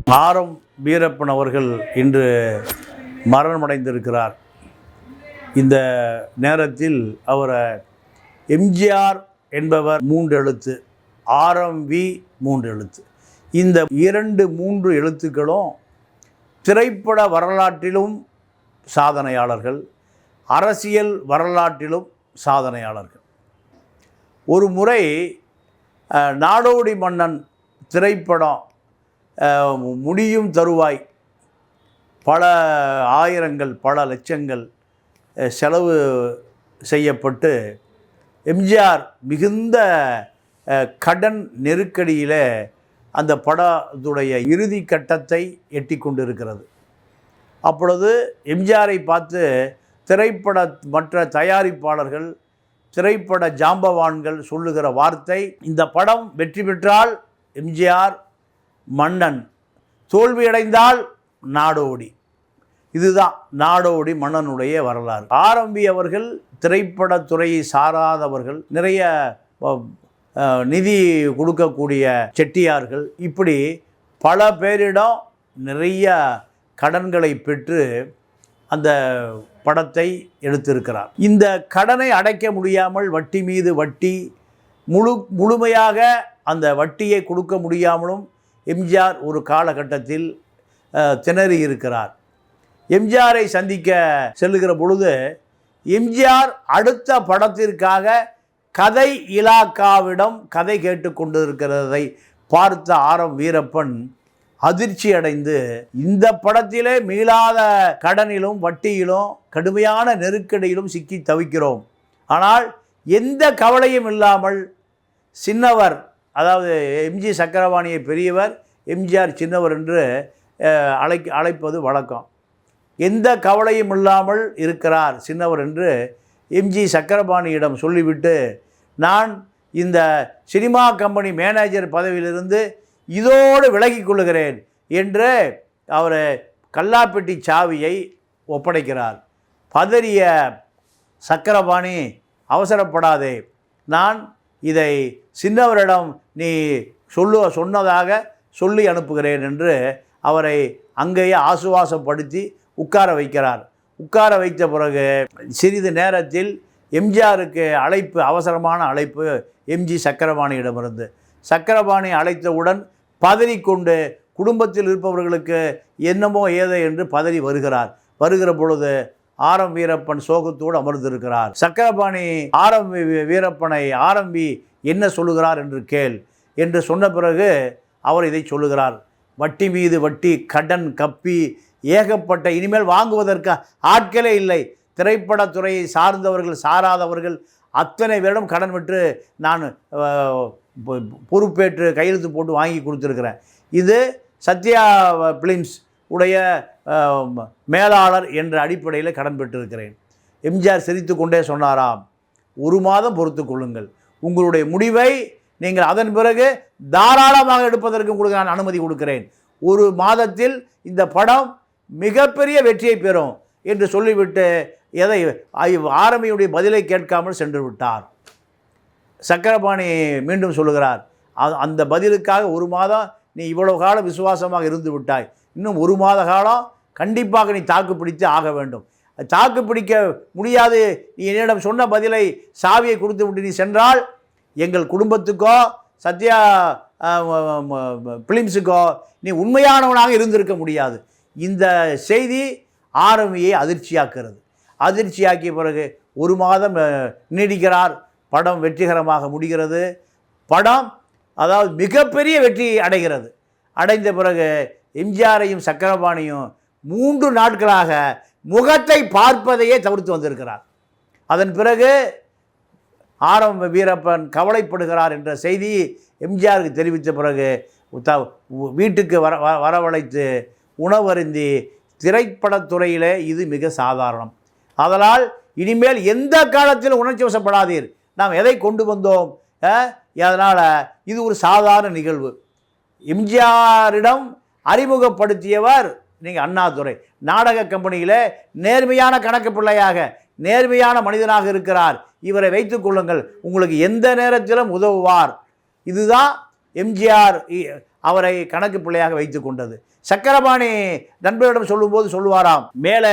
ஆரம் வீரப்பன் அவர்கள் இன்று மரணமடைந்திருக்கிறார். இந்த நேரத்தில் அவரை எம்ஜிஆர் என்பவர் 3 எழுத்து, ஆர்எம்வி 3 எழுத்து. இந்த 2-3 எழுத்துக்களும் திரைப்பட வரலாற்றிலும் சாதனையாளர்கள், அரசியல் வரலாற்றிலும் சாதனையாளர்கள். ஒரு முறை நாடோடி மன்னன் திரைப்படம் முடியும் தருவாய் பல ஆயிரங்கள் பல லட்சங்கள் செலவு செய்யப்பட்டு எம்ஜிஆர் மிகுந்த கடன் நெருக்கடியில் அந்த படத்துடைய இறுதி கட்டத்தை எட்டி கொண்டிருக்கிறது. அப்பொழுது எம்ஜிஆரை பார்த்து திரைப்பட மற்ற தயாரிப்பாளர்கள், திரைப்பட ஜாம்பவான்கள் சொல்லுகிற வார்த்தை, இந்த படம் வெற்றி பெற்றால் எம்ஜிஆர் மன்னன், தோல்வியடைந்தால் நாடோடி. இதுதான் நாடோடி மன்னனுடைய வரலாறு. ஆரம்பி அவர்கள் திரைப்படத்துறையை சாராதவர்கள், நிறைய நிதி கொடுக்கக்கூடிய செட்டியார்கள், இப்படி பல பேரிடம் நிறைய கடன்களை பெற்று அந்த படத்தை எடுத்திருக்கிறார். இந்த கடனை அடைக்க முடியாமல் வட்டி மீது வட்டி, முழுமையாக அந்த வட்டியை கொடுக்க முடியாமலும் எம்ஜிஆர் ஒரு காலகட்டத்தில் திணறி இருக்கிறார். எம்ஜிஆரை சந்திக்க செல்லுகிற பொழுது எம்ஜிஆர் அடுத்த படத்திற்காக கதை இலாக்காவிடம் கதை கேட்டு கொண்டிருக்கிறதை பார்த்த ஆரம் வீரப்பன் அதிர்ச்சி அடைந்து, இந்த படத்திலே மீளாத கடனிலும் வட்டியிலும் கடுமையான நெருக்கடியிலும் சிக்கி தவிக்கிறோம், ஆனால் எந்த கவலையும் இல்லாமல் சின்னவர், அதாவது எம்ஜி சக்கரபாணியை பெரியவர், எம்ஜிஆர் சின்னவர் என்று அழைப்பது வழக்கம். எந்த கவலையும் இல்லாமல் இருக்கிறார் சின்னவர் என்று எம்ஜி சக்கரபாணியிடம் சொல்லிவிட்டு, நான் இந்த சினிமா கம்பெனி மேனேஜர் பதவியிலிருந்து இதோடு விலகி கொள்ளுகிறேன் என்று அவர் கல்லாப்பெட்டி சாவியை ஒப்படைக்கிறார். பதறிய சக்கரபாணி, அவசரப்படாதே, நான் இதை சின்னவரிடம் நீ சொன்னதாக சொல்லி அனுப்புகிறேன் என்று அவரை அங்கேயே ஆசுவாசப்படுத்தி உட்கார வைக்கிறார். உட்கார வைத்த பிறகு சிறிது நேரத்தில் எம்ஜிஆருக்கு அழைப்பு, அவசரமான அழைப்பு எம்ஜி சக்கரபாணியிடமிருந்து. சக்கரபாணி அழைத்தவுடன் பதறிக்கொண்டு குடும்பத்தில் இருப்பவர்களுக்கு என்னமோ ஏதோ என்று பதறி வருகிறார். வருகிற பொழுது ஆரம் வீரப்பன் சோகத்தோடு அமர்ந்திருக்கிறார். சக்கரபாணி ஆரம் வீரப்பனை, ஆரம்பி என்ன சொல்லுகிறார் என்று கேள் என்று சொன்ன பிறகு அவர் இதை சொல்லுகிறார். வட்டி மீது வட்டி, கடன் கப்பி, ஏகப்பட்ட, இனிமேல் வாங்குவதற்கு ஆட்களே இல்லை. திரைப்படத்துறையை சார்ந்தவர்கள் சாராதவர்கள் அத்தனை பேரிடம் கடன் விட்டு நான் பொறுப்பேற்று கையெழுத்து போட்டு வாங்கி கொடுத்துருக்கிறேன். இது சத்யா பிலிம்ஸ் உடைய மேலாளர் என்ற அடிப்படையில் கடன் பெற்றிருக்கிறேன். எம்ஜிஆர் சிரித்து கொண்டே சொன்னாராம், 1 மாதம் பொறுத்து கொள்ளுங்கள், உங்களுடைய முடிவை நீங்கள் அதன் பிறகு தாராளமாக எடுப்பதற்கு உங்களுக்கு நான் அனுமதி கொடுக்கிறேன். 1 மாதத்தில் இந்த படம் மிகப்பெரிய வெற்றியை பெறும் என்று சொல்லிவிட்டு எதை ஆரம்பியுடைய பதிலை கேட்காமல் சென்று விட்டார். சக்கரபாணி மீண்டும் சொல்லுகிறார், அந்த பதிலுக்காக 1 மாதம் நீ இவ்வளவு காலம் விசுவாசமாக இருந்து விட்டாய், இன்னும் 1 மாத காலம் கண்டிப்பாக நீ தாக்கு பிடித்து ஆக வேண்டும். தாக்கு பிடிக்க முடியாது, நீ என்னிடம் சொன்ன பதிலை, சாவியை கொடுத்து விட்டு நீ சென்றால் எங்கள் குடும்பத்துக்கோ சத்யா பிலிம்ஸுக்கோ நீ உண்மையானவனாக இருந்திருக்க முடியாது. இந்த செய்தி ஆரம்பியை அதிர்ச்சியாக்குறது. அதிர்ச்சியாக்கிய பிறகு 1 மாதம் நீடிக்கிறார். படம் வெற்றிகரமாக முடிகிறது. படம் அதாவது மிகப்பெரிய வெற்றி அடைகிறது. அடைந்த பிறகு எம்ஜிஆரையும் சக்கரபாணியும் 3 நாட்களாக முகத்தை பார்ப்பதையே தவிர்த்து வந்திருக்கிறார். அதன் பிறகு ஆரம் வீரப்பன் கவலைப்படுகிறார் என்ற செய்தி எம்ஜிஆருக்கு தெரிவித்த பிறகு வீட்டுக்கு வரவழைத்து உணவருந்தி, திரைப்படத்துறையில் இது மிக சாதாரணம், அதனால் இனிமேல் எந்த காலத்தில் உணர்ச்சி வசப்படாதீர், நாம் எதை கொண்டு வந்தோம், அதனால் இது ஒரு சாதாரண நிகழ்வு. எம்ஜிஆரிடம் அறிமுகப்படுத்தியவர் நீங்கள் அண்ணாதுரை. நாடக கம்பெனியில் நேர்மையான கணக்கு பிள்ளையாக, நேர்மையான மனிதனாக இருக்கிறார், இவரை வைத்துக் கொள்ளுங்கள், உங்களுக்கு எந்த நேரத்திலும் உதவுவார். இதுதான் எம்ஜிஆர் அவரை கணக்கு பிள்ளையாக வைத்து கொண்டது. சக்கரபாணி நண்பரிடம் சொல்லும்போது சொல்லுவாராம், மேலே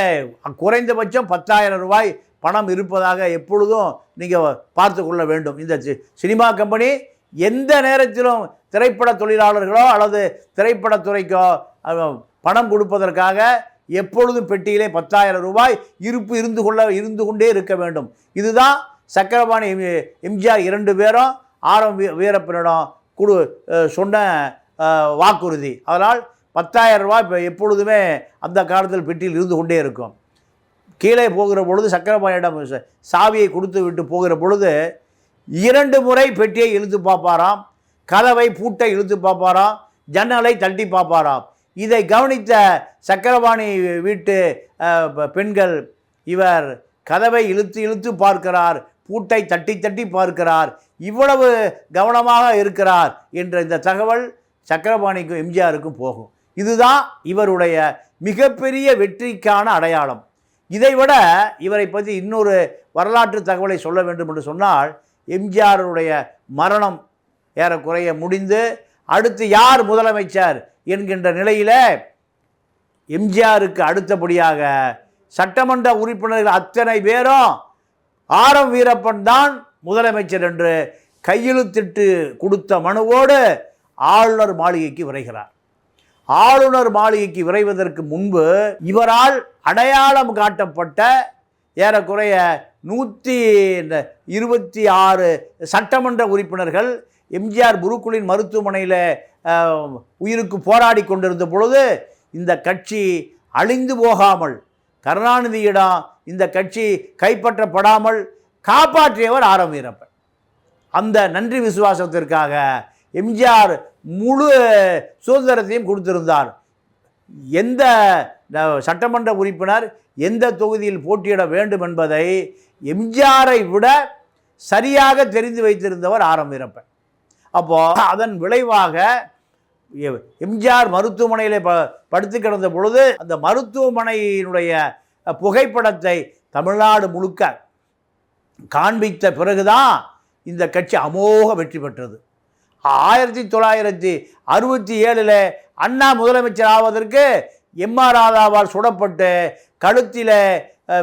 குறைந்தபட்சம் 10,000 ரூபாய் பணம் இருப்பதாக எப்பொழுதும் நீங்கள் பார்த்து கொள்ள வேண்டும். இந்த சினிமா கம்பெனி எந்த நேரத்திலும் திரைப்பட தொழிலாளர்களோ அல்லது திரைப்படத்துறைக்கோ பணம் கொடுப்பதற்காக எப்பொழுதும் பெட்டியிலே 10,000 ரூபாய் இருப்பு இருந்து கொண்டே இருக்க வேண்டும். இதுதான் சக்கரபாணி எம்ஜிஆர் 2 பேரும் ஆரம் வீரப்பனிடம் சொன்ன வாக்குறுதி. அதனால் 10,000 ரூபாய் இப்போ எப்பொழுதுமே அந்த காலத்தில் பெட்டியில் இருந்து கொண்டே இருக்கும். கீழே போகிற பொழுது சக்கரபாணியிடம் சாவியை கொடுத்து விட்டு போகிற பொழுது 2 முறை பெட்டியை இழுத்து பார்ப்பாராம், கதவை பூட்டை இழுத்து பார்ப்பாராம், ஜன்னலை தட்டி பார்ப்பாராம். இதை கவனித்த சக்கரபாணி வீட்டு பெண்கள், இவர் கதவை இழுத்து பார்க்கிறார், பூட்டை தட்டி பார்க்கிறார், இவ்வளவு கவனமாக இருக்கிறார் என்ற இந்த தகவல் சக்கரபாணிக்கும் எம்ஜிஆருக்கும் போகும். இதுதான் இவருடைய மிகப்பெரிய வெற்றிக்கான அடையாளம். இதைவிட இவரை பற்றி இன்னொரு வரலாற்று தகவலை சொல்ல வேண்டும் என்று சொன்னால், எம்ஜிஆருடைய மரணம் ஏறக்குறைய முடிந்து அடுத்து யார் முதலமைச்சர் என்கின்ற நிலையில் எம்ஜிஆருக்கு அடுத்தபடியாக சட்டமன்ற உறுப்பினர்கள் அத்தனை பேரும் ஆரம் வீரப்பன் தான் முதலமைச்சர் என்று கையெழுத்திட்டு கொடுத்த மனுவோடு ஆளுநர் மாளிகைக்கு விரைகிறார். ஆளுநர் மாளிகைக்கு விரைவதற்கு முன்பு இவரால் அடையாளம் காட்டப்பட்ட ஏறக்குறைய 126 சட்டமன்ற உறுப்பினர்கள் எம்ஜிஆர் புருக்குளின் மருத்துவமனையில் உயிருக்கு போராடி கொண்டிருந்த பொழுது இந்த கட்சி அழிந்து போகாமல், கருணாநிதியிடம் இந்த கட்சி கைப்பற்றப்படாமல் காப்பாற்றியவர் ஆரம் வீரப்பன். அந்த நன்றி விசுவாசத்திற்காக எம்ஜிஆர் முழு சுதந்திரத்தையும் கொடுத்திருந்தார். எந்த சட்டமன்ற உறுப்பினர் எந்த தொகுதியில் போட்டியிட வேண்டும் என்பதை எம்ஜிஆரை விட சரியாக தெரிந்து வைத்திருந்தவர் ஆரம் வீரப்பன். அப்போது அதன் விளைவாக எம்ஜிஆர் மருத்துவமனையில் படுத்து கிடந்த பொழுது அந்த மருத்துவமனையினுடைய புகைப்படத்தை தமிழ்நாடு முழுக்க காண்பித்த பிறகுதான் இந்த கட்சி அமோக வெற்றி பெற்றது. 1967 அண்ணா முதலமைச்சர் ஆவதற்கு எம்.ஆர். ராதாவால் சுடப்பட்டு கழுத்தில்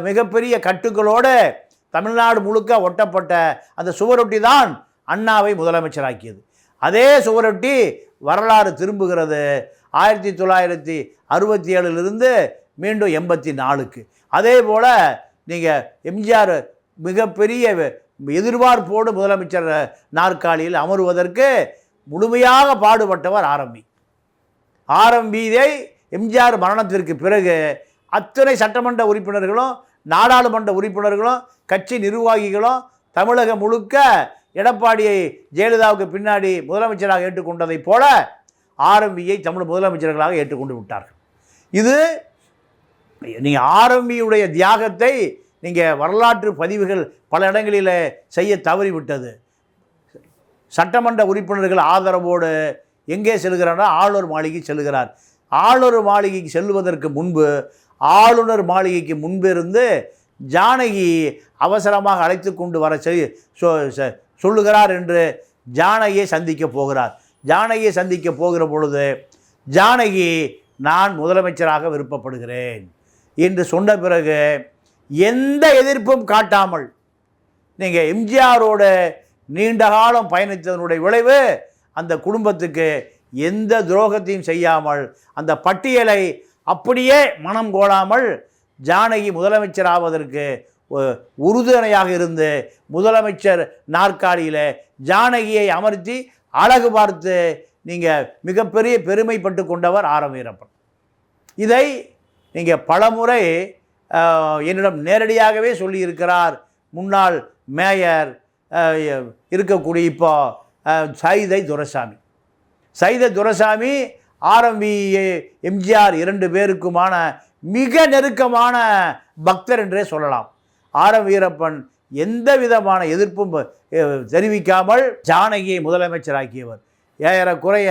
மிகப்பெரிய கட்டுகளோடு தமிழ்நாடு முழுக்க ஒட்டப்பட்ட அந்த சுவரொட்டி தான் அண்ணாவை முதலமைச்சராக்கியது. அதே சுவரொட்டி வரலாறு திரும்புகிறது 1967 மீண்டும் 84க்கு. அதே போல் நீங்கள் எம்ஜிஆர் மிகப்பெரிய எதிர்பார்ப்போடு முதலமைச்சர் நாற்காலியில் அமருவதற்கு முழுமையாக பாடுபட்டவர் ஆரம்பியை எம்ஜிஆர் மரணத்திற்கு பிறகு அத்தனை சட்டமன்ற உறுப்பினர்களும் நாடாளுமன்ற உறுப்பினர்களும் கட்சி நிர்வாகிகளும் தமிழகம் முழுக்க எடப்பாடியை ஜெயலலிதாவுக்கு பின்னாடி முதலமைச்சராக ஏற்றுக்கொண்டதைப் போல ஆரம்பியை தமிழ் முதலமைச்சர்களாக ஏற்றுக்கொண்டு விட்டார்கள். இது நீங்கள் ஆரம்பியுடைய தியாகத்தை நீங்கள் வரலாற்று பதிவுகள் பல இடங்களில் செய்ய தவறிவிட்டது. சட்டமன்ற உறுப்பினர்கள் ஆதரவோடு எங்கே செல்கிறாரோ ஆளுநர் மாளிகை செல்கிறார். ஆளுநர் மாளிகைக்கு செல்வதற்கு முன்பு ஆளுநர் மாளிகைக்கு முன்பிருந்து ஜானகி அவசரமாக அழைத்து கொண்டு வர சொல்லுகிறார் என்று ஜானகியை சந்திக்க போகிறார். ஜானகியை சந்திக்க போகிற பொழுது ஜானகி நான் முதலமைச்சராக விருப்பப்படுகிறேன் என்று சொன்ன பிறகு எந்த எதிர்ப்பும் காட்டாமல் நீங்கள் எம்ஜிஆரோட நீண்ட காலம் பயணித்ததனுடைய விளைவு அந்த குடும்பத்துக்கு எந்த துரோகத்தையும் செய்யாமல் அந்த பட்டியலை அப்படியே மனம் கோடாமல் ஜானகி முதலமைச்சர் ஆவதற்கு உறுதுணையாக இருந்து முதலமைச்சர் நாற்காலியில் ஜானகியை அமர்த்தி அழகு பார்த்து நீங்கள் மிகப்பெரிய பெருமைப்பட்டு கொண்டவர் ஆரம் வீரப்பன். இதை நீங்கள் பலமுறை என்னிடம் நேரடியாகவே சொல்லியிருக்கிறார் முன்னாள் மேயர் இருக்கக்கூடிய இப்போ சைதை துரைசாமி. சைதை துரைசாமி ஆரம்பி எம்ஜிஆர் 2 பேருக்குமான மிக நெருக்கமான பக்தர் என்றே சொல்லலாம். ஆரம் வீரப்பன் எந்த விதமான எதிர்ப்பும் தெரிவிக்காமல் ஜானகியை முதலமைச்சராக்கியவர். ஏறக்குறைய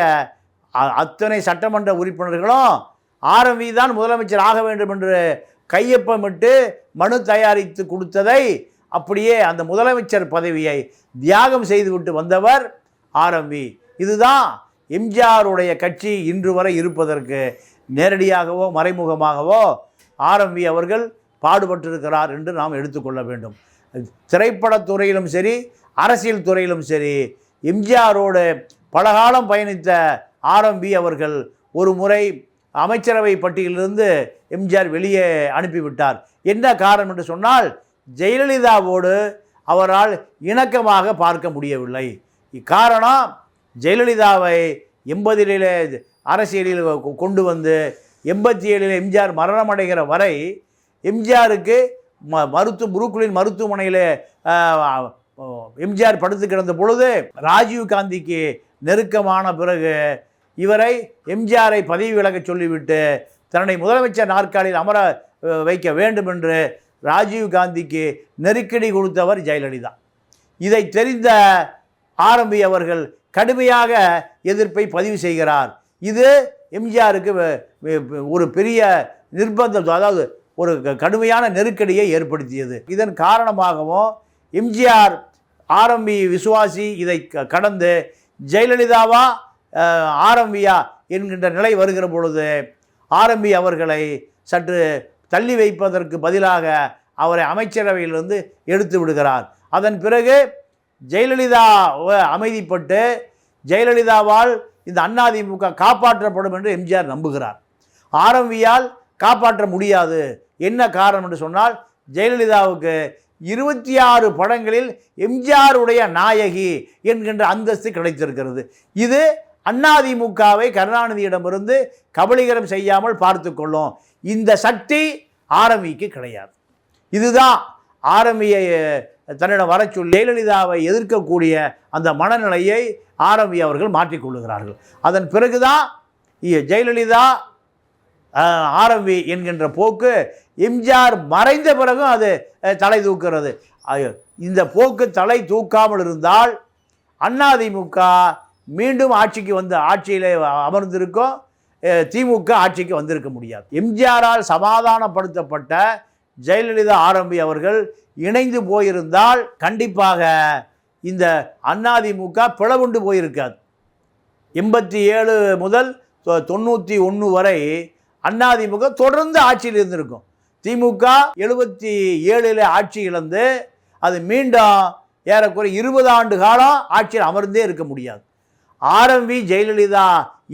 அத்தனை சட்டமன்ற உறுப்பினர்களும் ஆரம்பி தான் முதலமைச்சர் ஆக வேண்டும் என்று கையொப்பமிட்டு மனு தயாரித்து கொடுத்ததை அப்படியே அந்த முதலமைச்சர் பதவியை தியாகம் செய்துவிட்டு வந்தவர் ஆரம்பி. இதுதான் எம்ஜிஆருடைய கட்சி இன்று வரை இருப்பதற்கு நேரடியாகவோ மறைமுகமாகவோ ஆர்எம்பி அவர்கள் பாடுபட்டிருக்கிறார் என்று நாம் எடுத்துக்கொள்ள வேண்டும். திரைப்படத்துறையிலும் சரி, அரசியல் துறையிலும் சரி, எம்ஜிஆரோடு பலகாலம் பயணித்த ஆர்எம்பி அவர்கள் ஒரு முறை அமைச்சரவை பட்டியலிருந்து எம்ஜிஆர் வெளியே அனுப்பிவிட்டார். என்ன காரணம் என்று சொன்னால், ஜெயலலிதாவோடு அவரால் இணக்கமாக பார்க்க முடியவில்லை. இக்காரணம், ஜெயலலிதாவை 80லே அரசியலில் கொண்டு வந்து 87ல் எம்ஜிஆர் மரணமடைகிற வரை எம்ஜிஆருக்கு புரூக்ளின் மருத்துவமனையில் எம்ஜிஆர் படுத்து கிடந்த பொழுது ராஜீவ் காந்திக்கு நெருக்கமான பிறகு இவரை எம்ஜிஆரை பதவி விலக சொல்லிவிட்டு தன்னை முதலமைச்சர் நாற்காலியில் அமர வைக்க வேண்டும் என்று ராஜீவ் காந்திக்கு நெருக்கடி கொடுத்தவர் ஜெயலலிதா. இதை தெரிந்த ஆர்எம்பி அவர்கள் கடுமையாக எதிர்ப்பை பதிவு செய்கிறார். இது எம்ஜிஆருக்கு ஒரு பெரிய நிர்பந்தம், அதாவது ஒரு கடுமையான நெருக்கடியை ஏற்படுத்தியது. இதன் காரணமாகவும் எம்ஜிஆர் ஆர்எம்பி விசுவாசி இதை கடந்து ஜெயலலிதாவா ஆர்எம்பியா என்கின்ற நிலை வருகிற பொழுது ஆர்எம்பி அவர்களை சற்று தள்ளி வைப்பதற்கு பதிலாக அவரை அமைச்சரவையிலிருந்து எடுத்து விடுகிறார். அதன் பிறகு ஜெயலலிதா அமைதிப்பட்டு ஜெயலலிதாவால் இந்த அதிமுக காப்பாற்றப்படும் என்று எம்ஜிஆர் நம்புகிறார். ஆர்எம்பியால் காப்பாற்ற முடியாது. என்ன காரணம் என்று சொன்னால், ஜெயலலிதாவுக்கு 26 படங்களில் எம்ஜிஆருடைய நாயகி என்கின்ற அந்தஸ்து கிடைத்திருக்கிறது. இது அதிமுகவை கருணாநிதியிடமிருந்து கபலீகரம் செய்யாமல் பார்த்து கொள்ளும். இந்த சக்தி ஆர்எம்பிக்கு கிடையாது. இதுதான் ஆர்எம்பியை தன்னிடம் வர சொல்லி ஜெயலலிதாவை எதிர்க்கக்கூடிய அந்த மனநிலையை ஆர்எம்பி அவர்கள் மாற்றிக்கொள்ளுகிறார்கள். அதன் பிறகுதான் ஜெயலலிதா ஆர்எம்பி என்கின்ற போக்கு எம்ஜிஆர் மறைந்த பிறகும் அது தலை தூக்கிறது. இந்த போக்கு தலை தூக்காமல் இருந்தால் அதிமுக மீண்டும் ஆட்சியிலே அமர்ந்திருக்கும், திமுக ஆட்சிக்கு வந்திருக்க முடியாது. எம்ஜிஆரால் சமாதானப்படுத்தப்பட்ட ஜெயலலிதா ஆர்எம்பி அவர்கள் இணைந்து போயிருந்தால் கண்டிப்பாக இந்த அதிமுக பிளவுண்டு போயிருக்காது. 87 முதல் 91 வரை அதிமுக தொடர்ந்து ஆட்சியில் இருந்திருக்கும். திமுக 77 ஆட்சி இழந்து அது மீண்டும் ஏறக்குறை 20 ஆண்டு காலம் ஆட்சியில் அமர்ந்தே இருக்க முடியாது. ஆர்எம்பி ஜெயலலிதா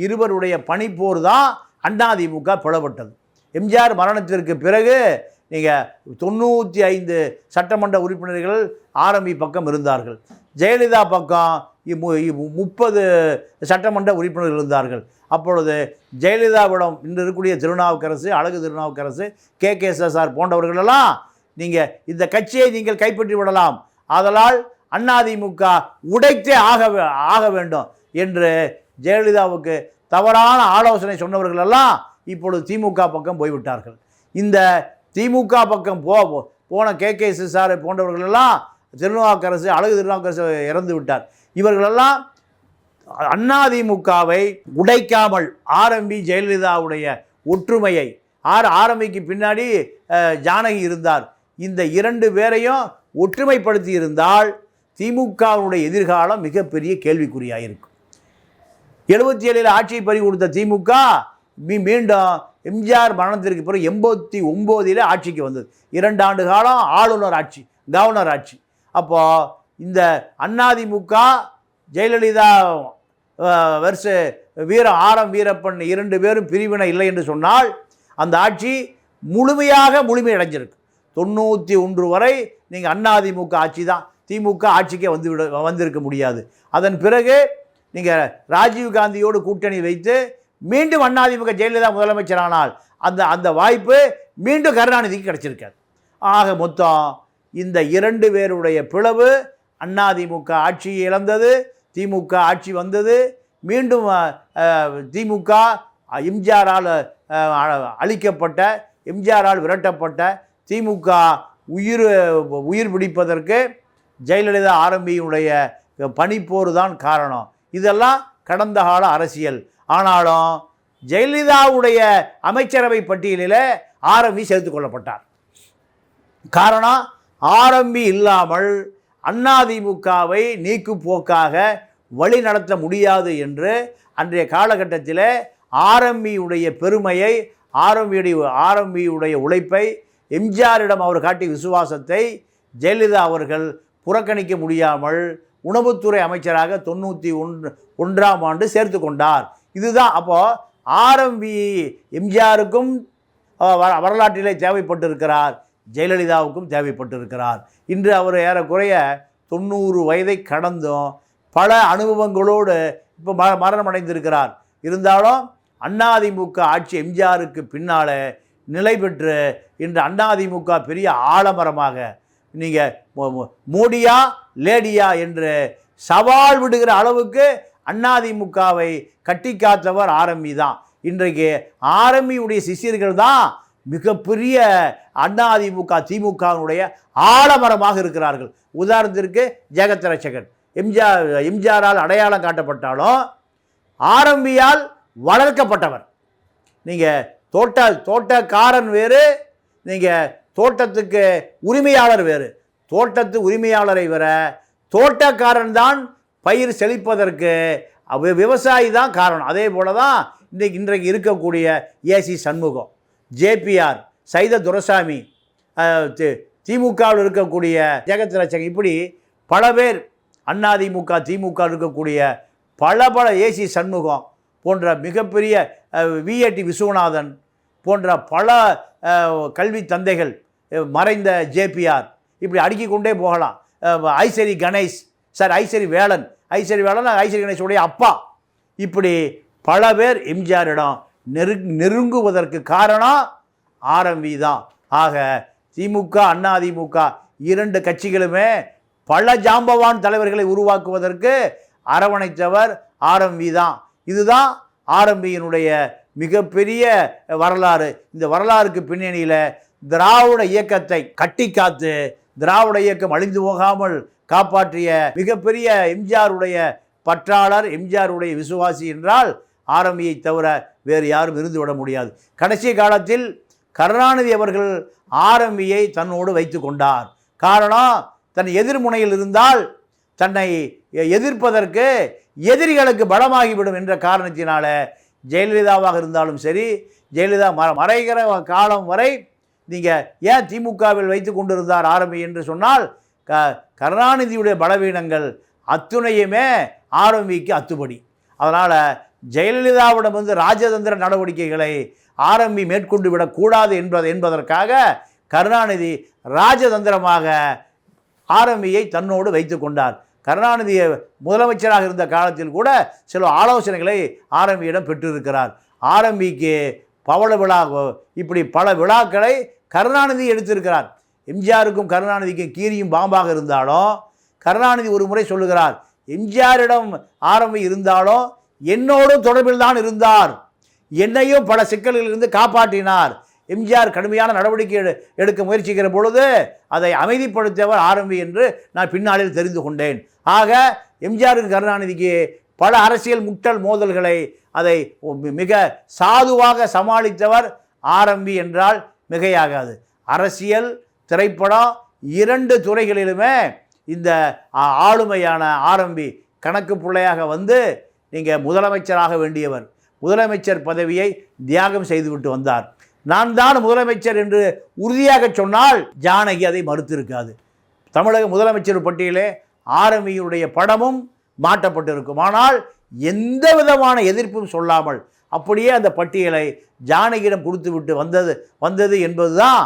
இருவருடைய பனிப்போர் தான் அதிமுக பிளவுபட்டது. எம்ஜிஆர் மரணத்திற்கு பிறகு நீங்கள் 95 சட்டமன்ற உறுப்பினர்கள் ஆர்எம்பி பக்கம் இருந்தார்கள். ஜெயலலிதா பக்கம் 30 சட்டமன்ற உறுப்பினர்கள் இருந்தார்கள். அப்பொழுது ஜெயலலிதாவிடம் இன்று இருக்கக்கூடிய திருநாவுக்கரசு, அழகு திருநாவுக்கரசு, KKSSR போன்றவர்களெல்லாம் நீங்கள் இந்த கட்சியை நீங்கள் கைப்பற்றி விடலாம், அதனால் அதிமுக உடைத்தே ஆக வேண்டும் என்று ஜெயலலிதாவுக்கு தவறான ஆலோசனை சொன்னவர்களெல்லாம் இப்பொழுது திமுக பக்கம் போய்விட்டார்கள். இந்த திமுக பக்கம் போன KKSSR போன்றவர்களெல்லாம் திருநாவுக்கரசு, அழகு திருநாவுக்கரசு இறந்து விட்டார். இவர்களெல்லாம் அதிமுகவை உடைக்காமல் ஆர்எம்பி ஜெயலலிதாவுடைய ஒற்றுமையை, ஆர்எம்பிக்கு பின்னாடி ஜானகி இருந்தார், இந்த 2 பேரையும் ஒற்றுமைப்படுத்தி இருந்தால் திமுகவுடைய எதிர்காலம் மிகப்பெரிய கேள்விக்குறியாயிருக்கும். 77 ஆட்சியை பறி கொடுத்த திமுக மீண்டும் எம்ஜிஆர் மரணத்திற்கு பிறகு 89 ஆட்சிக்கு வந்தது. 2 ஆண்டு காலம் ஆளுநர் ஆட்சி, கவர்னர் ஆட்சி. அப்போ இந்த அதிமுக ஜெயலலிதா ஆர்எம் வீரப்பன் 2 பேரும் பிரிவினை இல்லை என்று சொன்னால் அந்த ஆட்சி முழுமையடைஞ்சிருக்கு. 91 வரை நீங்கள் அதிமுக ஆட்சி தான், திமுக ஆட்சிக்கே வந்திருக்க முடியாது. அதன் பிறகு நீங்கள் ராஜீவ் காந்தியோடு கூட்டணி வைத்து மீண்டும் அதிமுக ஜெயலலிதா முதலமைச்சரானால் அந்த வாய்ப்பு மீண்டும் கருணாநிதிக்கு கிடைச்சிருக்காது. ஆக மொத்தம் இந்த 2 பேருடைய பிளவு அதிமுக ஆட்சி இழந்தது, திமுக ஆட்சி வந்தது. மீண்டும் திமுக எம்ஜிஆரால் அழிக்கப்பட்ட, எம்ஜிஆரால் விரட்டப்பட்ட திமுக உயிர் பிடிப்பதற்கு ஜெயலலிதா ஆர்எம்பியுடைய பனிப்போர் தான் காரணம். இதெல்லாம் கடந்த கால அரசியல். ஆனாலும் ஜெயலலிதாவுடைய அமைச்சரவை பட்டியலில் ஆர்எம்பி சேர்த்துக் கொள்ளப்பட்டார். காரணம், ஆர்எம்பி இல்லாமல் அதிமுகவை நீக்குப்போக்காக வழி நடத்த முடியாது என்று அன்றைய காலகட்டத்தில் ஆர்எம்இயுடைய பெருமையை, ஆர்எம்இயுடைய உழைப்பை, எம்ஜிஆரிடம் அவர் காட்டிய விசுவாசத்தை ஜெயலலிதா அவர்கள் புறக்கணிக்க முடியாமல் உணவுத்துறை அமைச்சராக 91ஆம் ஆண்டு சேர்த்து கொண்டார். இதுதான் அப்போது ஆர்எம்பி எம்ஜிஆருக்கும் வரலாற்றிலே தேவைப்பட்டிருக்கிறார், ஜெயலலிதாவுக்கும் தேவைப்பட்டிருக்கிறார். இன்று அவர் ஏறக்குறைய 90 வயதை கடந்தும் பல அனுபவங்களோடு இப்போ மரணமடைந்திருக்கிறார். இருந்தாலும் அதிமுக ஆட்சி எம்ஜிஆருக்கு பின்னால் நிலை பெற்று இன்று அதிமுக பெரிய ஆலமரமாக, நீங்கள் மோடியா லேடியா என்று சவால் விடுகிற அளவுக்கு அதிமுகவை கட்டி காத்தவர் ஆர்எம்பி தான். இன்றைக்கு ஆர்எம்பியுடைய சிஷியர்கள் தான் மிகப்பெரிய அதிமுக திமுகவினுடைய ஆலமரமாக இருக்கிறார்கள். உதாரணத்திற்கு ஜெகத் ரட்சகன் எம்ஜிஆரால் அடையாளம் காட்டப்பட்டாலும் ஆர்எம்பியால் வளர்க்கப்பட்டவர். நீங்கள் தோட்டக்காரன் வேறு, நீங்கள் தோட்டத்துக்கு உரிமையாளர் வேறு. தோட்டத்து உரிமையாளரை விட தோட்டக்காரன் தான் பயிர் செழிப்பதற்கு விவசாயி தான் காரணம். அதே போல தான் இன்றைக்கு இருக்கக்கூடிய ஏசி சண்முகம், ஜேபிஆர், சைத துரைசாமி, திமுகவில் இருக்கக்கூடிய ஜெகத் ரட்சகன், இப்படி பல பேர் அதிமுக திமுக இருக்கக்கூடிய பல ஏசி சண்முகம் போன்ற மிகப்பெரிய விஏடி விஸ்வநாதன் போன்ற பல கல்வி தந்தைகள், மறைந்த ஜேபிஆர், இப்படி அடுக்கிக் கொண்டே போகலாம். ஐசரி கணேஷ் சார், ஐசரி வேலன் ஐசரி கணேஷுடைய அப்பா, இப்படி பல பேர் எம்ஜிஆரிடம் நெருங்குவதற்கு காரணம் ஆர்எம்பி தான். ஆக திமுக அதிமுக இரண்டு கட்சிகளுமே பல ஜாம்பவான் தலைவர்களை உருவாக்குவதற்கு அரவணைத்தவர் ஆர்எம்பி தான். இதுதான் ஆர்எம்பியினுடைய மிகப்பெரிய வரலாறு. இந்த வரலாறுக்கு பின்னணியில் திராவிட இயக்கத்தை கட்டி காத்து, திராவிட இயக்கம் அழிந்து போகாமல் காப்பாற்றிய மிகப்பெரிய எம்ஜிஆருடைய பற்றாளர், எம்ஜிஆருடைய விசுவாசி என்றால் ஆர்எம்பியை தவிர வேறு யாரும் இருந்துவிட முடியாது. கடைசி காலத்தில் கருணாநிதி அவர்கள் ஆர்எம்பியை தன்னோடு வைத்து கொண்டார். காரணம், தன் எதிர்முனையில் இருந்தால் தன்னை எதிர்ப்பதற்கு எதிரிகளுக்கு பலமாகிவிடும் என்ற காரணத்தினால ஜெயலலிதாவாக இருந்தாலும் சரி, ஜெயலலிதா மறைகிற காலம் வரை நீங்கள் ஏன் திமுகவில் வைத்து கொண்டிருந்தார் ஆர்எம்பி என்று சொன்னால், கருணாநிதியுடைய பலவீனங்கள் அத்துணையுமே ஆர்எம்பிக்கு அத்துப்படி. அதனால் ஜெயலலிதாவிடம் வந்து ராஜதந்திர நடவடிக்கைகளை ஆர்எம்பி மேற்கொண்டு விடக்கூடாது என்பதற்காக கருணாநிதி ராஜதந்திரமாக ஆர்எம்பியை தன்னோடு வைத்து கொண்டார். கருணாநிதி முதலமைச்சராக இருந்த காலத்தில் கூட சில ஆலோசனைகளை ஆர்எம்பியிடம் பெற்றிருக்கிறார். ஆர்எம்பிக்கு பவள விழா, இப்படி பல விழாக்களை கருணாநிதி எடுத்திருக்கிறார். எம்ஜிஆருக்கும் கருணாநிதிக்கும் கீரியும் பாம்பாக இருந்தாலும் கருணாநிதி ஒரு முறை சொல்லுகிறார், எம்ஜிஆரிடம் ஆர்எம்பி இருந்தாலும் என்னோடும் தொடர்பில் தான் இருந்தார், என்னையும் பல சிக்கல்களிலிருந்து காப்பாற்றினார். எம்ஜிஆர் கடுமையான நடவடிக்கை எடுக்க முயற்சிக்கிற பொழுது அதை அமைதிப்படுத்தியவர் ஆர்எம்பி என்று நான் பின்னாளில் தெரிந்து கொண்டேன். ஆக எம்ஜிஆருக்கு கருணாநிதிக்கு பல அரசியல் முட்டல் மோதல்களை அதை மிக சாதுவாக சமாளித்தவர் ஆர்எம்பி என்றால் மிகையாகாது. அரசியல், திரைப்படம் இரண்டு துறைகளிலுமே இந்த ஆளுமையான ஆர்எம்பி கணக்கு பிள்ளையாக வந்து நீங்கள் முதலமைச்சராக வேண்டியவர். முதலமைச்சர் பதவியை தியாகம் செய்துவிட்டு வந்தார். நான் தான் முதலமைச்சர் என்று உறுதியாக சொன்னால் ஜானகி அதை மறுத்திருக்காது. தமிழக முதலமைச்சர் பட்டியலே ஆர்எம்பியுடைய படமும் மாட்டப்பட்டிருக்கும். ஆனால் எந்த விதமான எதிர்ப்பும் சொல்லாமல் அப்படியே அந்த பட்டியலை ஜானகியிடம் கொடுத்துவிட்டு வந்தது என்பதுதான்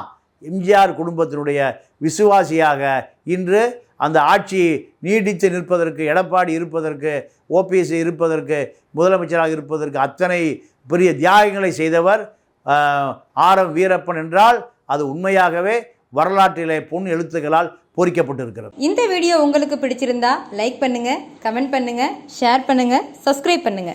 எம்ஜிஆர் குடும்பத்தினுடைய விசுவாசியாக இன்று அந்த ஆட்சி நீடித்து நிற்பதற்கு, எடப்பாடி இருப்பதற்கு, ஓபிஎஸ் இருப்பதற்கு, முதலமைச்சராக இருப்பதற்கு அத்தனை பெரிய தியாகங்களை செய்தவர் ஆர்.எம். வீரப்பன் என்றால் அது உண்மையாகவே வரலாற்றிலே பொன் எழுத்துக்களால் பொறிக்கப்பட்டிருக்கிறது. இந்த வீடியோ உங்களுக்கு பிடிச்சிருந்தா லைக் பண்ணுங்க, கமெண்ட் பண்ணுங்க, ஷேர் பண்ணுங்க, சப்ஸ்கிரைப் பண்ணுங்க.